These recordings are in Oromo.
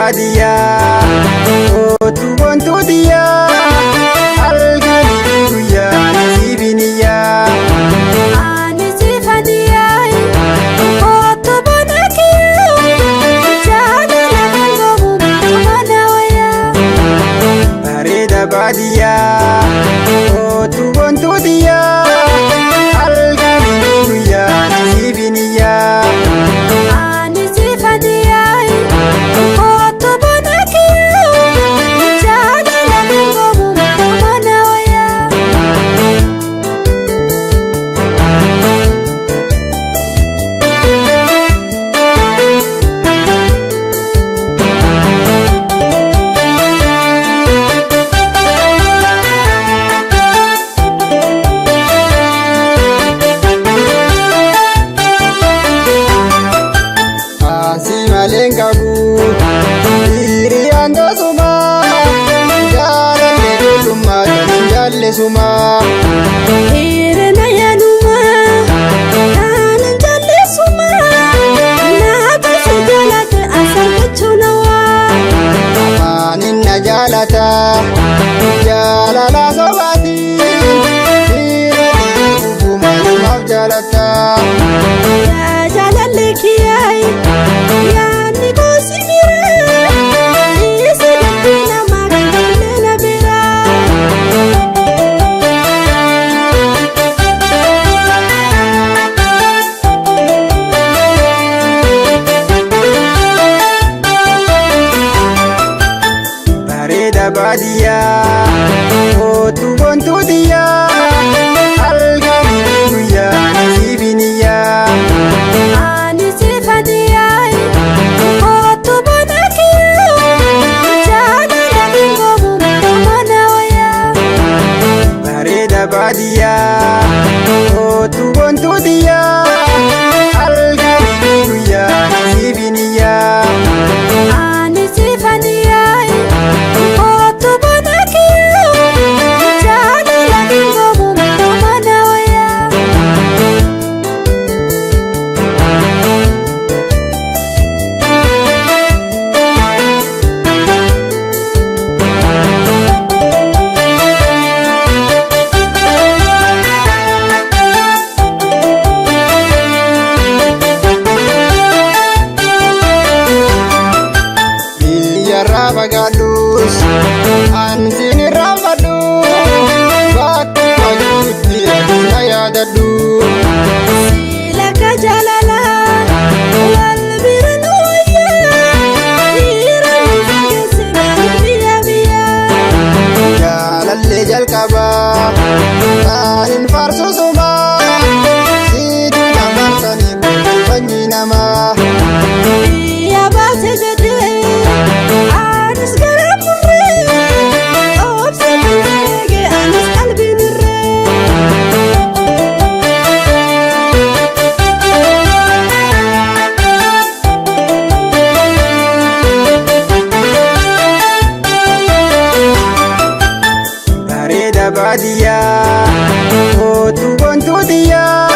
baadiyyaa kootu boontuu diyyaa halkanii guyyaa nasiibiniyyaa. Ani sifadiyyaa kootu boona kiyyaa jaalala galgoomu mana wayyaa. Bareeda baadiyyaa kootu boontuu diyyaa halkanii guyyaa nasiibiniyyaa. Maleen qabu hiriyyaan tosuma jaalallee ijoollummaa kan jaallesuma. Hirina yaaduma kan jaallesuma naaf si jaalate asargachuu nawaa. Afaanin na jaalata jaalala sobaati hiriyyaan dhuguma namaaf jaalata. Yaa jaalallee kiyyaayi. Bareeda baadiyyaa kootu boontuu diyyaa halkanii guyyaa nasiibiniyyaa. Ani sifadiyyaa kootu boona kiyyaa jaalala galgoomu mana wayyaa. Bareeda baadiyyaa kootu boontuu diyyaa halkanii guyyaa nasiibiniyyaa. Ani sifadiyyaa kootu boona kiyyaa jaalala galgoomu mana wayyaa. Biyyarraa fagaadhus ansiin irraan fadhu bakka jirutti na yaadadhu. Silaka jaalalaa wal bira nu wayyaa dhiira nu geessinaan biyya biyyaa. Jaalallee jalqabaa taa'in faarsosuma siituu namarsanii bulfanyii namaa. Biyya baase jedhee anis gara murree obsa eege anis qalbiin irree. Bareeda baadiyyaa kootu boontuu diyyaa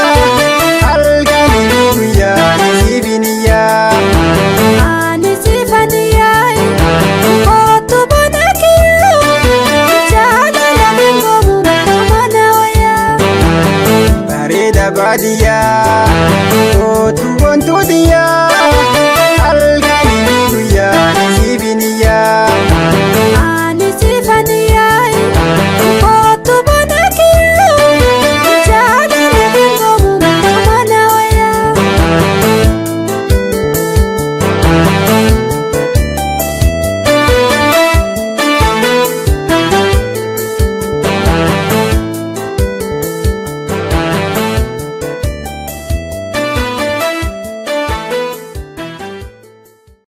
halkanii guyyaa nasiibiniyyaa. Ani sifadiyyaa kootu boona kiyyaa jaalala galgoomu mana wayyaa. Bareeda baadiyyaa